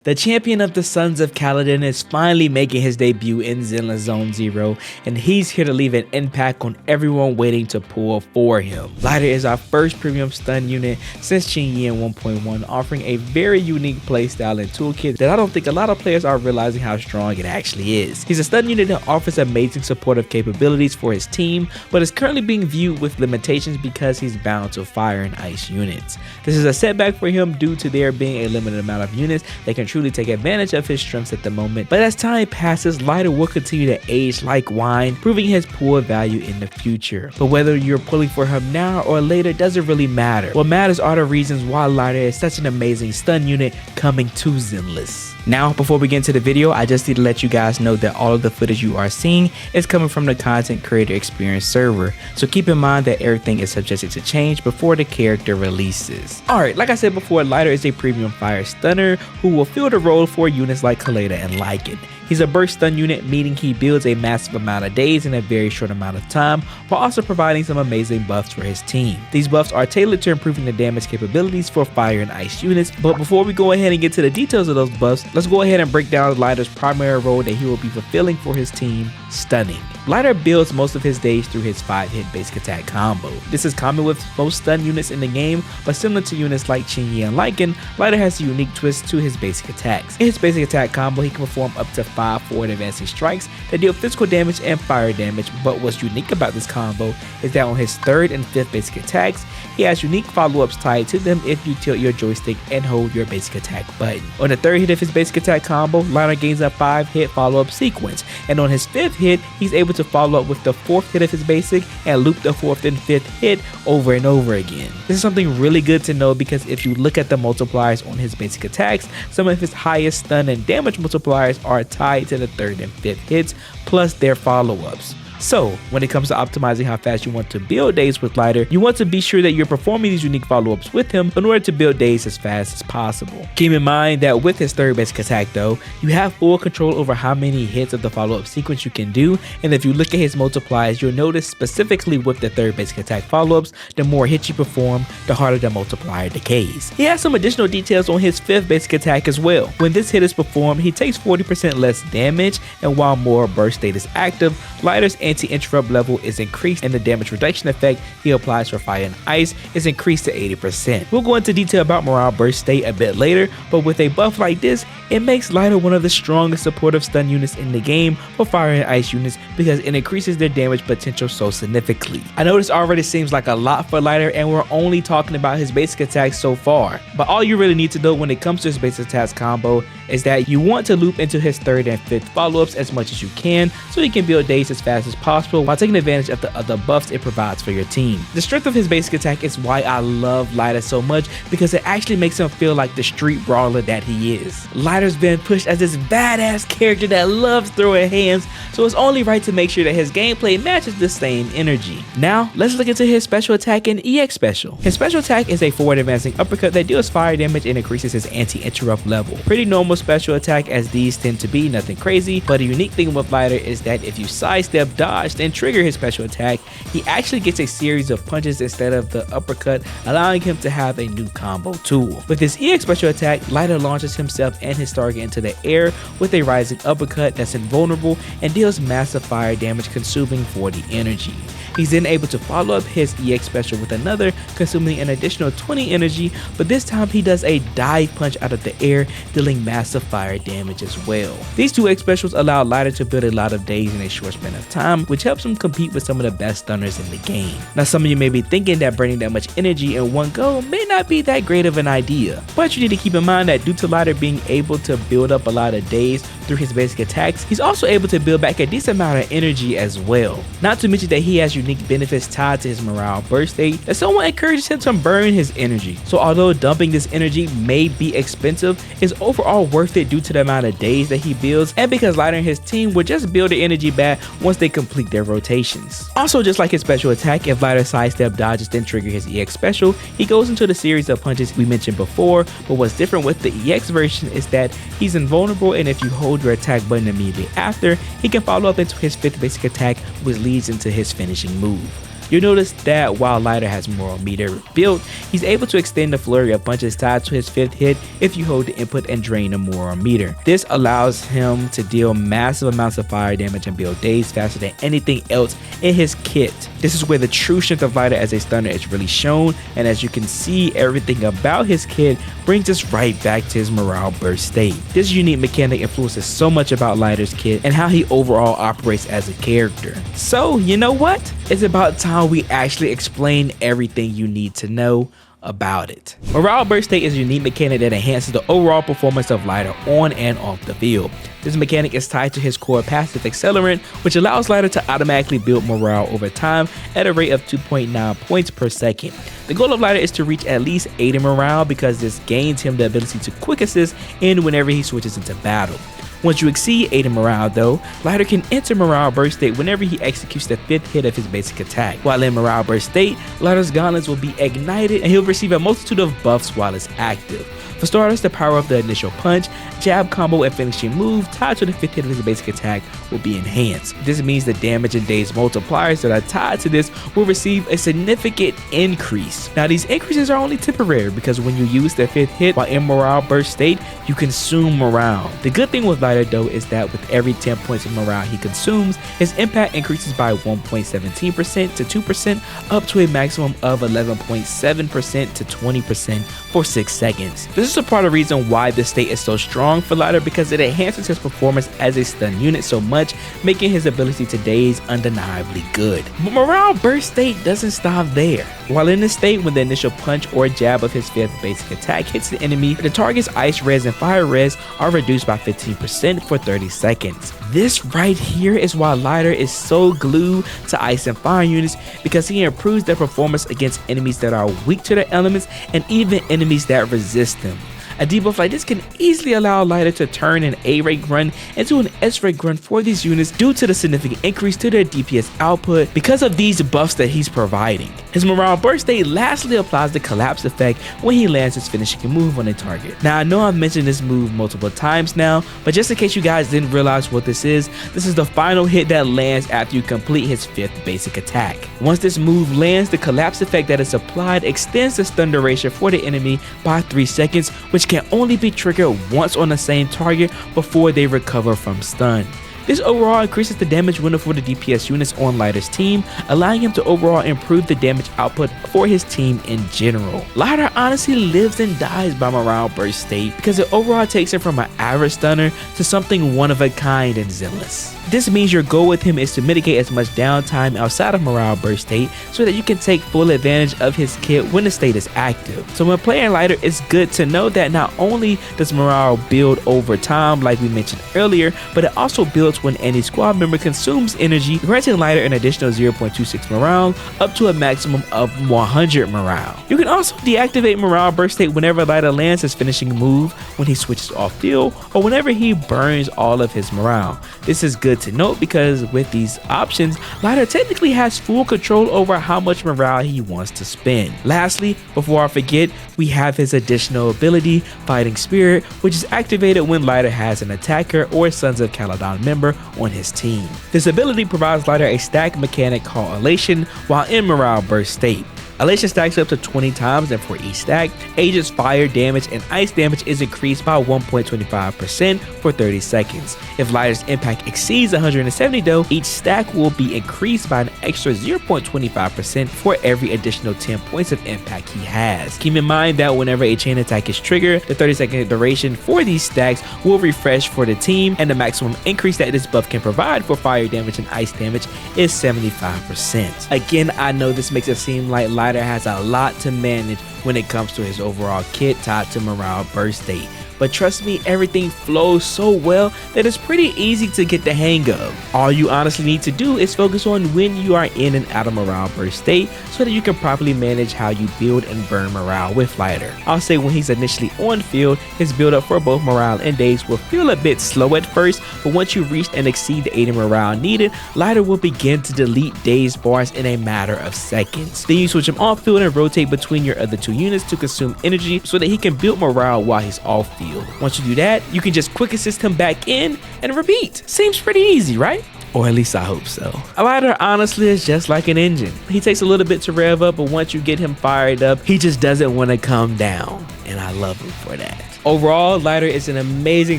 The champion of the Sons of Kaladin is finally making his debut in Zenless Zone Zero, and he's here to leave an impact on everyone waiting to pull for him. Lighter is our first premium stun unit since Qingyin 1.1, offering a very unique playstyle and toolkit that I don't think a lot of players are realizing how strong it actually is. He's a stun unit that offers amazing supportive capabilities for his team, but is currently being viewed with limitations because he's bound to fire and ice units. This is a setback for him due to there being a limited amount of units that can truly take advantage of his strengths at the moment, but as time passes, Lighter will continue to age like wine, proving his poor value in the future. But whether you're pulling for him now or later doesn't really matter. What matters are the reasons why Lighter is such an amazing stun unit coming to Zenless. Now, before we get into the video, I just need to let you guys know that all of the footage you are seeing is coming from the Content Creator Experience server, so keep in mind that everything is subjected to change before the character releases. Alright, like I said before, Lighter is a premium fire stunner who will fill the role for units like Kaleda and Lycan. He's a burst stun unit, meaning he builds a massive amount of days in a very short amount of time, while also providing some amazing buffs for his team. These buffs are tailored to improving the damage capabilities for fire and ice units, but before we go ahead and get to the details of those buffs, let's go ahead and break down Lighter's primary role that he will be fulfilling for his team: stunning. Lighter builds most of his days through his 5-hit basic attack combo. This is common with most stun units in the game, but similar to units like Qingyin and Lycan, Lighter has a unique twist to his basic attacks. In his basic attack combo, he can perform up to 5 forward advancing strikes that deal physical damage and fire damage, but what's unique about this combo is that on his 3rd and 5th basic attacks, he has unique follow-ups tied to them if you tilt your joystick and hold your basic attack button. On the 3rd hit of his basic attack combo, Lighter gains a 5-hit follow-up sequence, and on his 5th hit, he's able to follow up with the 4th hit of his basic and loop the 4th and 5th hit over and over again. This is something really good to know because if you look at the multipliers on his basic attacks, some of his highest stun and damage multipliers are tied to the 3rd and 5th hits plus their follow-ups. So, when it comes to optimizing how fast you want to build days with Lighter, you want to be sure that you're performing these unique follow-ups with him in order to build days as fast as possible. Keep in mind that with his 3rd basic attack though, you have full control over how many hits of the follow-up sequence you can do, and if you look at his multipliers, you'll notice specifically with the 3rd basic attack follow-ups, the more hits you perform, the harder the multiplier decays. He has some additional details on his 5th basic attack as well. When this hit is performed, he takes 40% less damage, and while more burst state is active, Lighter's anti-interrupt level is increased and the damage reduction effect he applies for fire and ice is increased to 80%. We'll go into detail about morale burst state a bit later, but with a buff like this, it makes Lighter one of the strongest supportive stun units in the game for fire and ice units because it increases their damage potential so significantly. I know this already seems like a lot for Lighter and we're only talking about his basic attacks so far, but all you really need to know when it comes to his basic attacks combo is that you want to loop into his 3rd and 5th follow-ups as much as you can so you can build days as fast as possible while taking advantage of the other buffs it provides for your team. The strength of his basic attack is why I love Lighter so much because it actually makes him feel like the street brawler that he is. Lighter's been pushed as this badass character that loves throwing hands, so it's only right to make sure that his gameplay matches the same energy. Now, let's look into his special attack and EX special. His special attack is a forward advancing uppercut that deals fire damage and increases his anti-interrupt level. Pretty normal special attack as these tend to be, nothing crazy, but a unique thing with Lighter is that if you sidestep, dodge, then trigger his special attack, he actually gets a series of punches instead of the uppercut, allowing him to have a new combo tool. With his EX special attack, Lighter launches himself and his target into the air with a rising uppercut that's invulnerable and deals massive fire damage, consuming 40 energy. He's then able to follow up his EX special with another, consuming an additional 20 energy, but this time he does a dive punch out of the air, dealing massive fire damage as well. These 2 X specials allow Lighter to build a lot of days in a short span of time, which helps him compete with some of the best stunners in the game. Now, some of you may be thinking that burning that much energy in one go may not be that great of an idea, but you need to keep in mind that due to Lighter being able to build up a lot of days through his basic attacks, he's also able to build back a decent amount of energy as well. Not to mention that he has unique benefits tied to his morale burst state that somewhat encourages him to burn his energy. So although dumping this energy may be expensive, it's overall worth it due to the amount of days that he builds and because Lighter and his team will just build the energy back once they complete their rotations. Also, just like his special attack, if Lighter sidestep dodges then trigger his EX special, he goes into the series of punches we mentioned before, but what's different with the EX version is that he's invulnerable, and if you hold your attack button immediately after, he can follow up into his 5th basic attack, which leads into his finishing move. You'll notice that while Lighter has morale meter built, he's able to extend the flurry of punches tied to his 5th hit if you hold the input and drain the morale meter. This allows him to deal massive amounts of fire damage and build daze faster than anything else in his kit. This is where the true strength of Lighter as a stunner is really shown, and as you can see, everything about his kit brings us right back to his morale burst state. This unique mechanic influences so much about Lighter's kit and how he overall operates as a character. So, you know what? It's about time we actually explain everything you need to know about it. Morale burst state is a unique mechanic that enhances the overall performance of Lighter on and off the field. This mechanic is tied to his core passive accelerant, which allows Lighter to automatically build morale over time at a rate of 2.9 points per second. The goal of Lighter is to reach at least 80 morale because this gains him the ability to quick assist in whenever he switches into battle. Once you exceed 80 morale though, Lighter can enter morale burst state whenever he executes the 5th hit of his basic attack. While in morale burst state, Lighter's gauntlets will be ignited and he'll receive a multitude of buffs while it's active. For starters, the power of the initial punch, jab combo, and finishing move tied to the 5th hit of his basic attack will be enhanced. This means the damage and daze multipliers that are tied to this will receive a significant increase. Now these increases are only temporary because when you use the 5th hit while in morale burst state, you consume morale. The good thing with Lighter though is that with every 10 points of morale he consumes, his impact increases by 1.17% to 2% up to a maximum of 11.7% to 20% for 6 seconds. This is a part of the reason why this state is so strong for Lighter because it enhances his performance as a stun unit so much, making his ability to daze undeniably good. But morale burst state doesn't stop there. While in this state, when the initial punch or jab of his 5th basic attack hits the enemy, the target's ice res and fire res are reduced by 15% for 30 seconds. This right here is why Lighter is so glued to ice and fire units because he improves their performance against enemies that are weak to the elements and even enemies that resist them. A debuff like this can easily allow Lighter to turn an A-rank run into an S-rank run for these units due to the significant increase to their DPS output because of these buffs that he's providing. His morale burst state lastly applies the collapse effect when he lands his finishing move on a target. Now I know I've mentioned this move multiple times now, but just in case you guys didn't realize what this is the final hit that lands after you complete his 5th basic attack. Once this move lands, the collapse effect that is applied extends the stun duration for the enemy by 3 seconds, which can only be triggered once on the same target before they recover from stun. This overall increases the damage window for the DPS units on Lighter's team, allowing him to overall improve the damage output for his team in general. Lighter honestly lives and dies by morale burst state because it overall takes him from an average stunner to something one of a kind in Zenless. This means your goal with him is to mitigate as much downtime outside of morale burst state so that you can take full advantage of his kit when the state is active. So when playing Lighter, it's good to know that not only does morale build over time like we mentioned earlier, but it also builds when any squad member consumes energy, granting Lighter an additional 0.26 morale up to a maximum of 100 morale. You can also deactivate morale burst state whenever Lighter lands his finishing move, when he switches off field, or whenever he burns all of his morale. This is good to note because with these options, Lighter technically has full control over how much morale he wants to spend. Lastly, before I forget, we have his additional ability, Fighting Spirit, which is activated when Lighter has an attacker or Sons of Caledon member on his team. This ability provides Lighter a stack mechanic called Elation while in morale burst state. Elation stacks up to 20 times, and for each stack, Aegis fire damage and ice damage is increased by 1.25% for 30 seconds. If Lighter's impact exceeds 170 though, each stack will be increased by an extra 0.25% for every additional 10 points of impact he has. Keep in mind that whenever a chain attack is triggered, the 30-second duration for these stacks will refresh for the team, and the maximum increase that this buff can provide for fire damage and ice damage is 75%. Again, I know this makes it seem like Lighter has a lot to manage when it comes to his overall kit tied to morale burst state, but trust me, everything flows so well that it's pretty easy to get the hang of. All you honestly need to do is focus on when you are in and out of morale burst state so that you can properly manage how you build and burn morale with Lighter. I'll say when he's initially on field, his build up for both morale and daze will feel a bit slow at first, but once you reach and exceed the 80 morale needed, Lighter will begin to delete daze bars in a matter of seconds. Then you switch him off field and rotate between your other two units to consume energy so that he can build morale while he's off field. Once you do that, you can just quick assist him back in and repeat. Seems pretty easy, right? Or at least I hope so. A lighter honestly is just like an engine. He takes a little bit to rev up, but once you get him fired up, he just doesn't want to come down. And I love him for that. Overall, Lighter is an amazing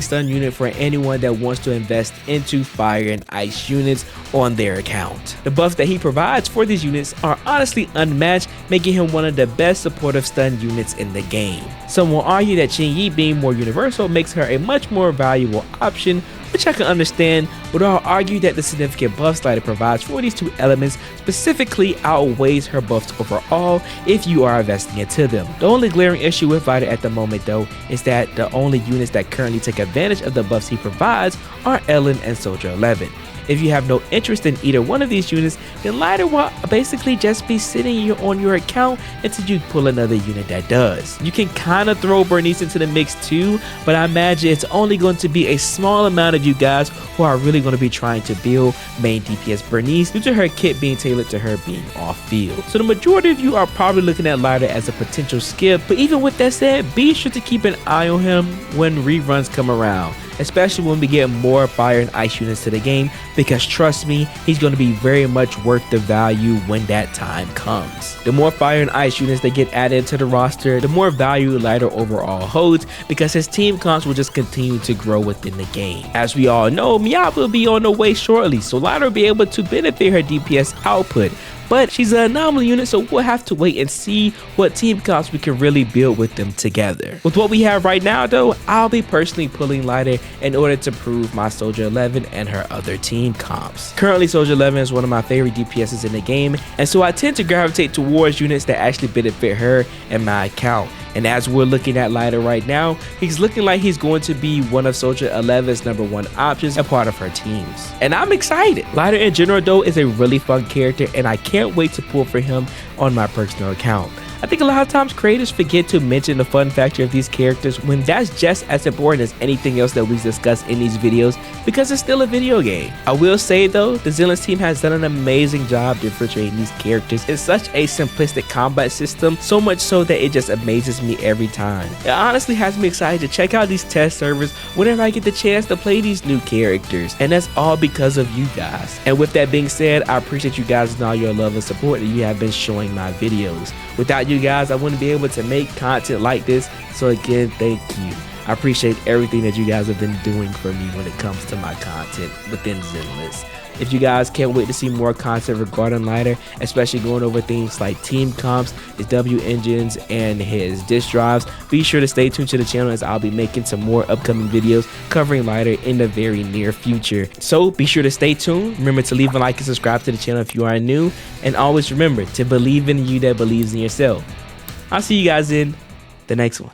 stun unit for anyone that wants to invest into fire and ice units on their account. The buffs that he provides for these units are honestly unmatched, making him one of the best supportive stun units in the game. Some will argue that Qingyi being more universal makes her a much more valuable option, which I can understand, but I'll argue that the significant buffs Lighter provides for these two elements specifically outweighs her buffs overall if you are investing into them. The only glaring issue with Lighter at the moment though is that the only units that currently take advantage of the buffs he provides are Ellen and Soldier 11. If you have no interest in either one of these units, then Lighter will basically just be sitting on your account until you pull another unit that does. You can kind of throw Bernice into the mix too, but I imagine it's only going to be a small amount of you guys who are really going to be trying to build main DPS Bernice due to her kit being tailored to her being off field. So the majority of you are probably looking at Lighter as a potential skip, but even with that said, be sure to keep an eye on him when reruns come around, especially when we get more fire and ice units to the game, because trust me, he's going to be very much worth the value when that time comes. The more fire and ice units that get added to the roster, the more value Lighter overall holds, because his team comps will just continue to grow within the game. As we all know, miHoYo will be on the way shortly, so Lighter will be able to benefit her DPS output. But she's an anomaly unit, so we'll have to wait and see what team comps we can really build with them together. With what we have right now though, I'll be personally pulling Lighter in order to prove my Soldier 11 and her other team comps. Currently, Soldier 11 is one of my favorite DPSs in the game, and so I tend to gravitate towards units that actually benefit her and my account. And as we're looking at Lighter right now, he's looking like he's going to be one of Soldier 11's #1 options and part of her teams. And I'm excited. Lighter in general though is a really fun character, and I can't wait to pull for him on my personal account. I think a lot of times creators forget to mention the fun factor of these characters when that's just as important as anything else that we discuss in these videos, because it's still a video game. I will say though, the Zenless team has done an amazing job differentiating these characters in such a simplistic combat system, so much so that it just amazes me every time. It honestly has me excited to check out these test servers whenever I get the chance to play these new characters, and that's all because of you guys. And with that being said, I appreciate you guys and all your love and support that you have been showing my videos. Without you guys, I wouldn't be able to make content like this, so again, thank you. I appreciate everything that you guys have been doing for me when it comes to my content within Zenless. If you guys can't wait to see more content regarding Lighter, especially going over things like team comps, his W engines, and his disk drives, be sure to stay tuned to the channel, as I'll be making some more upcoming videos covering Lighter in the very near future. So be sure to stay tuned. Remember to leave a like and subscribe to the channel if you are new, and always remember to believe in you that believes in yourself. I'll see you guys in the next one.